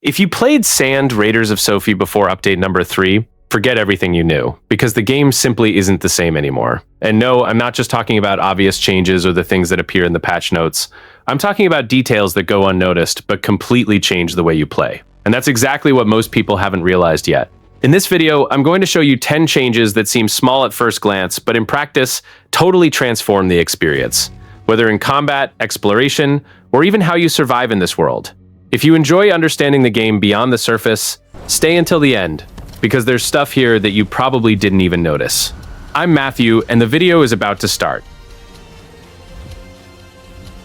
If you played Sand Raiders of Sophie before update number 3, forget everything you knew, because the game simply isn't the same anymore. And no, I'm not just talking about obvious changes or the things that appear in the patch notes. I'm talking about details that go unnoticed, but completely change the way you play. And that's exactly what most people haven't realized yet. In this video, I'm going to show you 10 changes that seem small at first glance, but in practice, totally transform the experience. Whether in combat, exploration, or even how you survive in this world. If you enjoy understanding the game beyond the surface, stay until the end, because there's stuff here that you probably didn't even notice. I'm Matthew, and the video is about to start.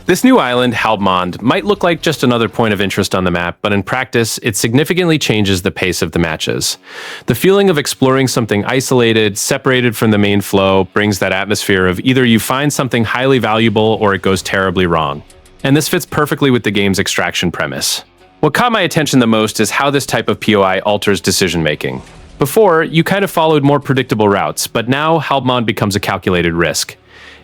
This new island, Halbmond, might look like just another point of interest on the map, but in practice, it significantly changes the pace of the matches. The feeling of exploring something isolated, separated from the main flow, brings that atmosphere of either you find something highly valuable or it goes terribly wrong. And this fits perfectly with the game's extraction premise. What caught my attention the most is how this type of POI alters decision-making. Before, you kind of followed more predictable routes, but now Halbmond becomes a calculated risk.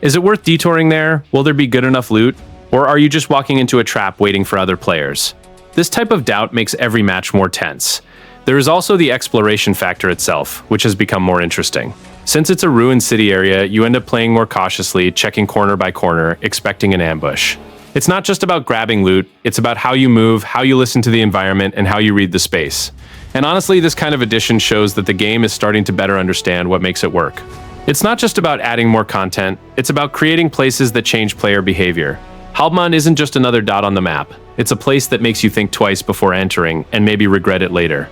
Is it worth detouring there? Will there be good enough loot? Or are you just walking into a trap waiting for other players? This type of doubt makes every match more tense. There is also the exploration factor itself, which has become more interesting. Since it's a ruined city area, you end up playing more cautiously, checking corner by corner, expecting an ambush. It's not just about grabbing loot, it's about how you move, how you listen to the environment, and how you read the space. And honestly, this kind of addition shows that the game is starting to better understand what makes it work. It's not just about adding more content, it's about creating places that change player behavior. Halbmond isn't just another dot on the map, it's a place that makes you think twice before entering, and maybe regret it later.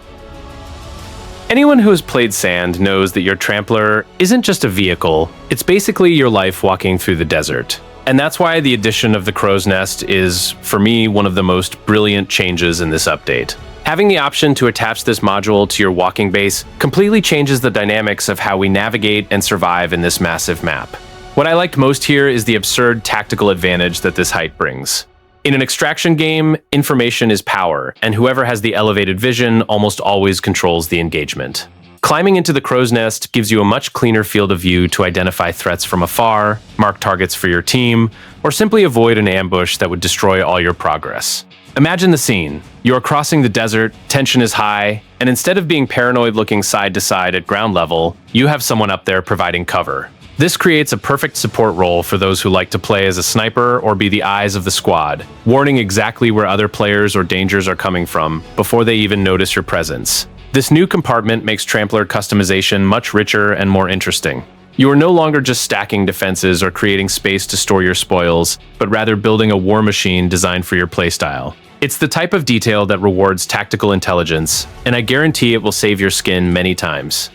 Anyone who has played Sand knows that your trampler isn't just a vehicle, it's basically your life walking through the desert. And that's why the addition of the crow's nest is, for me, one of the most brilliant changes in this update. Having the option to attach this module to your walking base completely changes the dynamics of how we navigate and survive in this massive map. What I liked most here is the absurd tactical advantage that this height brings. In an extraction game, information is power, and whoever has the elevated vision almost always controls the engagement. Climbing into the crow's nest gives you a much cleaner field of view to identify threats from afar, mark targets for your team, or simply avoid an ambush that would destroy all your progress. Imagine the scene. You're crossing the desert, tension is high, and instead of being paranoid looking side to side at ground level, you have someone up there providing cover. This creates a perfect support role for those who like to play as a sniper or be the eyes of the squad, warning exactly where other players or dangers are coming from before they even notice your presence. This new compartment makes trampler customization much richer and more interesting. You are no longer just stacking defenses or creating space to store your spoils, but rather building a war machine designed for your playstyle. It's the type of detail that rewards tactical intelligence, and I guarantee it will save your skin many times.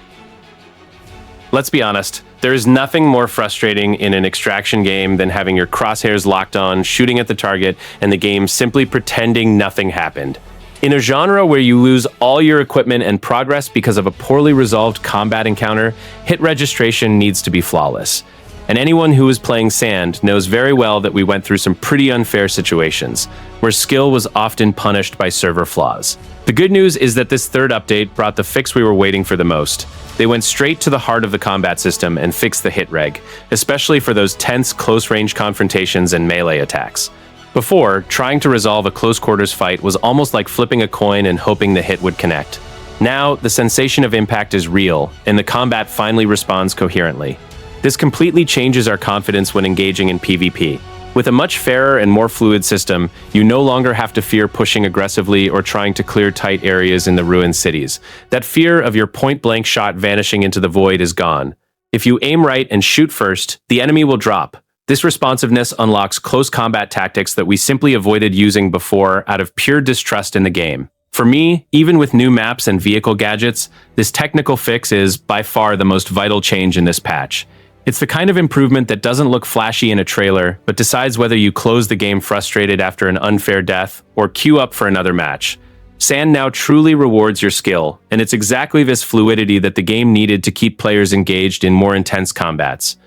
Let's be honest, there is nothing more frustrating in an extraction game than having your crosshairs locked on, shooting at the target, and the game simply pretending nothing happened. In a genre where you lose all your equipment and progress because of a poorly resolved combat encounter, hit registration needs to be flawless. And anyone who is playing Sand knows very well that we went through some pretty unfair situations, where skill was often punished by server flaws. The good news is that this third update brought the fix we were waiting for the most. They went straight to the heart of the combat system and fixed the hitreg, especially for those tense close-range confrontations and melee attacks. Before, trying to resolve a close-quarters fight was almost like flipping a coin and hoping the hit would connect. Now, the sensation of impact is real, and the combat finally responds coherently. This completely changes our confidence when engaging in PvP. With a much fairer and more fluid system, you no longer have to fear pushing aggressively or trying to clear tight areas in the ruined cities. That fear of your point-blank shot vanishing into the void is gone. If you aim right and shoot first, the enemy will drop. This responsiveness unlocks close combat tactics that we simply avoided using before out of pure distrust in the game. For me, even with new maps and vehicle gadgets, this technical fix is, by far, the most vital change in this patch. It's the kind of improvement that doesn't look flashy in a trailer, but decides whether you close the game frustrated after an unfair death or queue up for another match. Sand now truly rewards your skill, and it's exactly this fluidity that the game needed to keep players engaged in more intense combats.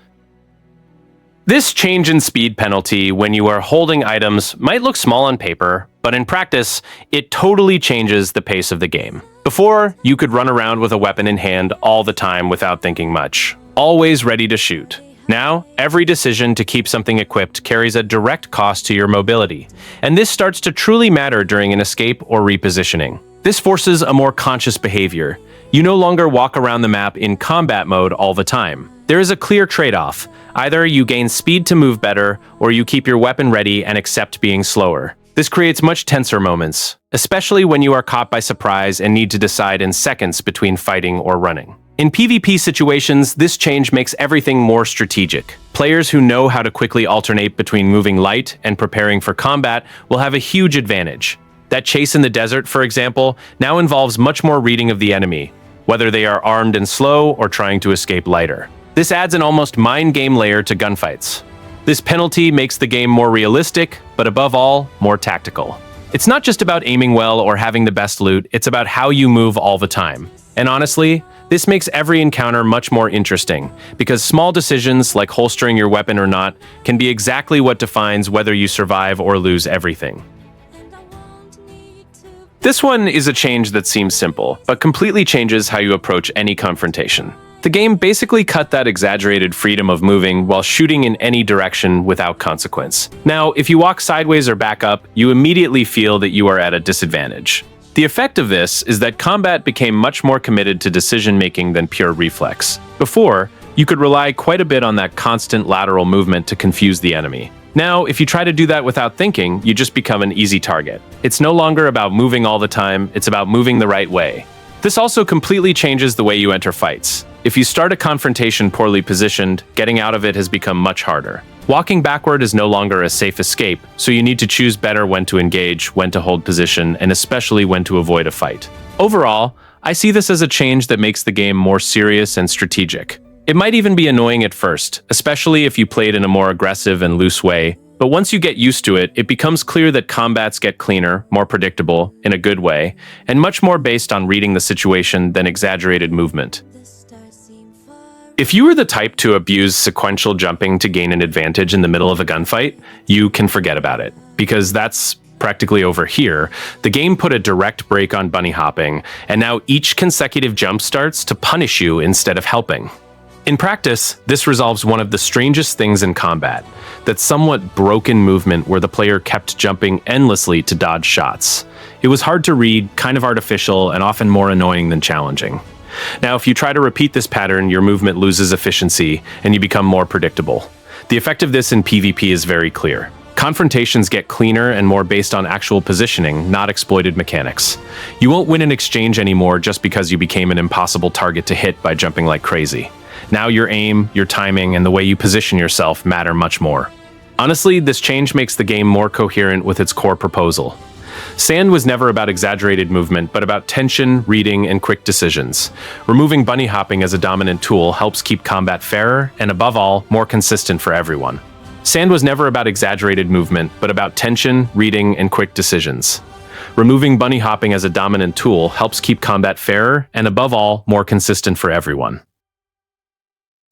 This change in speed penalty when you are holding items might look small on paper, but in practice, it totally changes the pace of the game. Before, you could run around with a weapon in hand all the time without thinking much, always ready to shoot. Now, every decision to keep something equipped carries a direct cost to your mobility, and this starts to truly matter during an escape or repositioning. This forces a more conscious behavior. You no longer walk around the map in combat mode all the time. There is a clear trade-off. Either you gain speed to move better, or you keep your weapon ready and accept being slower. This creates much tenser moments, especially when you are caught by surprise and need to decide in seconds between fighting or running. In PvP situations, this change makes everything more strategic. Players who know how to quickly alternate between moving light and preparing for combat will have a huge advantage. That chase in the desert, for example, now involves much more reading of the enemy, whether they are armed and slow or trying to escape lighter. This adds an almost mind game layer to gunfights. This penalty makes the game more realistic, but above all, more tactical. It's not just about aiming well or having the best loot, it's about how you move all the time. And honestly, this makes every encounter much more interesting, because small decisions like holstering your weapon or not can be exactly what defines whether you survive or lose everything. This one is a change that seems simple, but completely changes how you approach any confrontation. The game basically cut that exaggerated freedom of moving while shooting in any direction without consequence. Now, if you walk sideways or back up, you immediately feel that you are at a disadvantage. The effect of this is that combat became much more committed to decision-making than pure reflex. Before, you could rely quite a bit on that constant lateral movement to confuse the enemy. Now, if you try to do that without thinking, you just become an easy target. It's no longer about moving all the time, it's about moving the right way. This also completely changes the way you enter fights. If you start a confrontation poorly positioned, getting out of it has become much harder. Walking backward is no longer a safe escape, so you need to choose better when to engage, when to hold position, and especially when to avoid a fight. Overall, I see this as a change that makes the game more serious and strategic. It might even be annoying at first, especially if you played in a more aggressive and loose way, but once you get used to it, it becomes clear that combats get cleaner, more predictable, in a good way, and much more based on reading the situation than exaggerated movement. If you are the type to abuse sequential jumping to gain an advantage in the middle of a gunfight, you can forget about it, because that's practically over here. The game put a direct break on bunny hopping, and now each consecutive jump starts to punish you instead of helping. In practice, this resolves one of the strangest things in combat, that somewhat broken movement where the player kept jumping endlessly to dodge shots. It was hard to read, kind of artificial, and often more annoying than challenging. Now, if you try to repeat this pattern, your movement loses efficiency, and you become more predictable. The effect of this in PvP is very clear. Confrontations get cleaner and more based on actual positioning, not exploited mechanics. You won't win an exchange anymore just because you became an impossible target to hit by jumping like crazy. Now your aim, your timing, and the way you position yourself matter much more. Honestly, this change makes the game more coherent with its core proposal. Sand was never about exaggerated movement, but about tension, reading, and quick decisions. Removing bunny hopping as a dominant tool helps keep combat fairer and, above all, more consistent for everyone. Sand was never about exaggerated movement, but about tension, reading, and quick decisions. Removing bunny hopping as a dominant tool helps keep combat fairer and, above all, more consistent for everyone.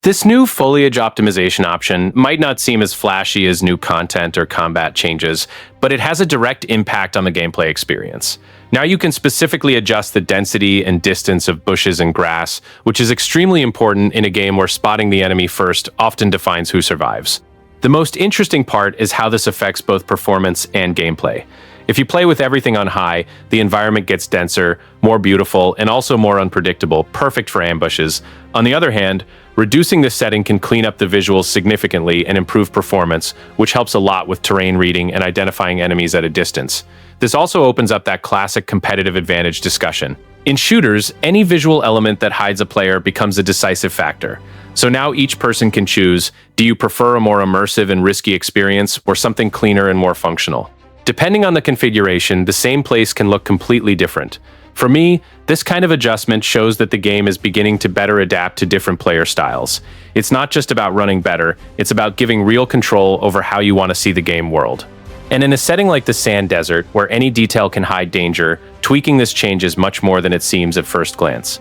This new Foliage Optimization option might not seem as flashy as new content or combat changes, but it has a direct impact on the gameplay experience. Now you can specifically adjust the density and distance of bushes and grass, which is extremely important in a game where spotting the enemy first often defines who survives. The most interesting part is how this affects both performance and gameplay. If you play with everything on high, the environment gets denser, more beautiful, and also more unpredictable, perfect for ambushes. On the other hand, reducing this setting can clean up the visuals significantly and improve performance, which helps a lot with terrain reading and identifying enemies at a distance. This also opens up that classic competitive advantage discussion. In shooters, any visual element that hides a player becomes a decisive factor. So now each person can choose, do you prefer a more immersive and risky experience or something cleaner and more functional? Depending on the configuration, the same place can look completely different. For me, this kind of adjustment shows that the game is beginning to better adapt to different player styles. It's not just about running better, it's about giving real control over how you want to see the game world. And in a setting like the sand desert, where any detail can hide danger, tweaking this changes much more than it seems at first glance.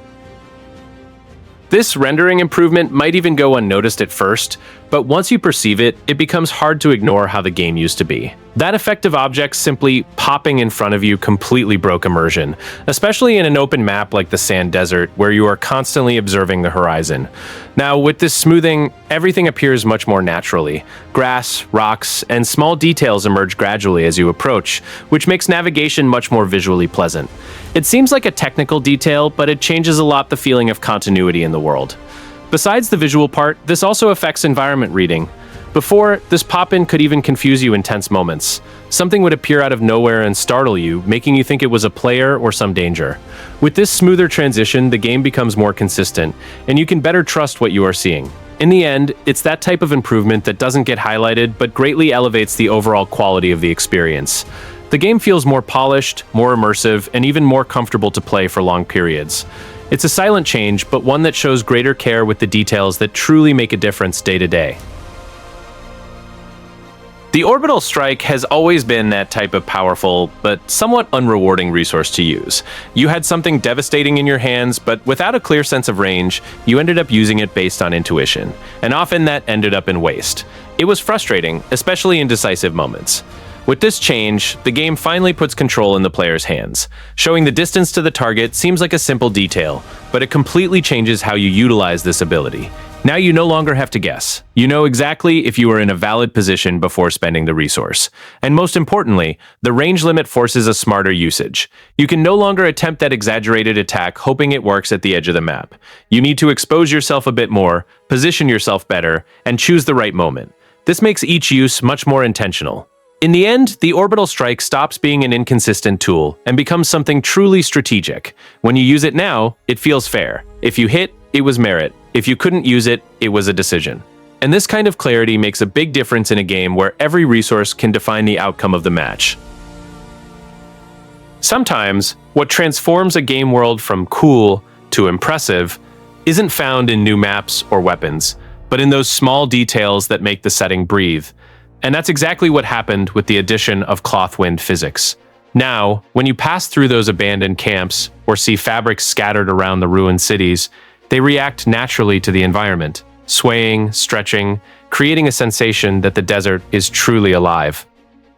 This rendering improvement might even go unnoticed at first, but once you perceive it, it becomes hard to ignore how the game used to be. That effect of objects simply popping in front of you completely broke immersion, especially in an open map like the sand desert where you are constantly observing the horizon. Now, with this smoothing, everything appears much more naturally. Grass, rocks, and small details emerge gradually as you approach, which makes navigation much more visually pleasant. It seems like a technical detail, but it changes a lot the feeling of continuity in the world. Besides the visual part, this also affects environment reading. Before, this pop-in could even confuse you in tense moments. Something would appear out of nowhere and startle you, making you think it was a player or some danger. With this smoother transition, the game becomes more consistent, and you can better trust what you are seeing. In the end, it's that type of improvement that doesn't get highlighted but greatly elevates the overall quality of the experience. The game feels more polished, more immersive, and even more comfortable to play for long periods. It's a silent change, but one that shows greater care with the details that truly make a difference day to day. The Orbital Strike has always been that type of powerful, but somewhat unrewarding resource to use. You had something devastating in your hands, but without a clear sense of range, you ended up using it based on intuition, and often that ended up in waste. It was frustrating, especially in decisive moments. With this change, the game finally puts control in the player's hands. Showing the distance to the target seems like a simple detail, but it completely changes how you utilize this ability. Now you no longer have to guess. You know exactly if you are in a valid position before spending the resource. And most importantly, the range limit forces a smarter usage. You can no longer attempt that exaggerated attack hoping it works at the edge of the map. You need to expose yourself a bit more, position yourself better, and choose the right moment. This makes each use much more intentional. In the end, the Orbital Strike stops being an inconsistent tool and becomes something truly strategic. When you use it now, it feels fair. If you hit, it was merit. If you couldn't use it, it was a decision. And this kind of clarity makes a big difference in a game where every resource can define the outcome of the match. Sometimes, what transforms a game world from cool to impressive isn't found in new maps or weapons, but in those small details that make the setting breathe. And that's exactly what happened with the addition of cloth-wind physics. Now, when you pass through those abandoned camps or see fabrics scattered around the ruined cities, they react naturally to the environment, swaying, stretching, creating a sensation that the desert is truly alive.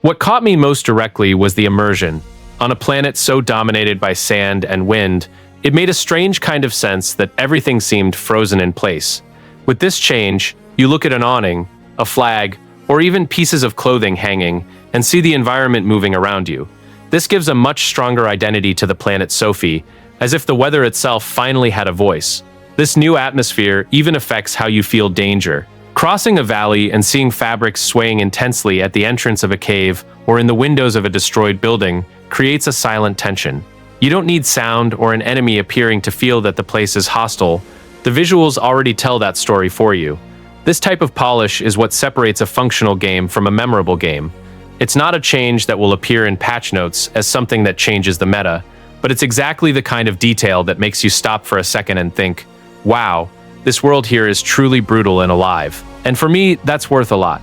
What caught me most directly was the immersion. On a planet so dominated by sand and wind, it made a strange kind of sense that everything seemed frozen in place. With this change, you look at an awning, a flag, or even pieces of clothing hanging, and see the environment moving around you. This gives a much stronger identity to the planet Sophie, as if the weather itself finally had a voice. This new atmosphere even affects how you feel danger. Crossing a valley and seeing fabrics swaying intensely at the entrance of a cave or in the windows of a destroyed building creates a silent tension. You don't need sound or an enemy appearing to feel that the place is hostile. The visuals already tell that story for you. This type of polish is what separates a functional game from a memorable game. It's not a change that will appear in patch notes as something that changes the meta, but it's exactly the kind of detail that makes you stop for a second and think, wow, this world here is truly brutal and alive. And for me, that's worth a lot.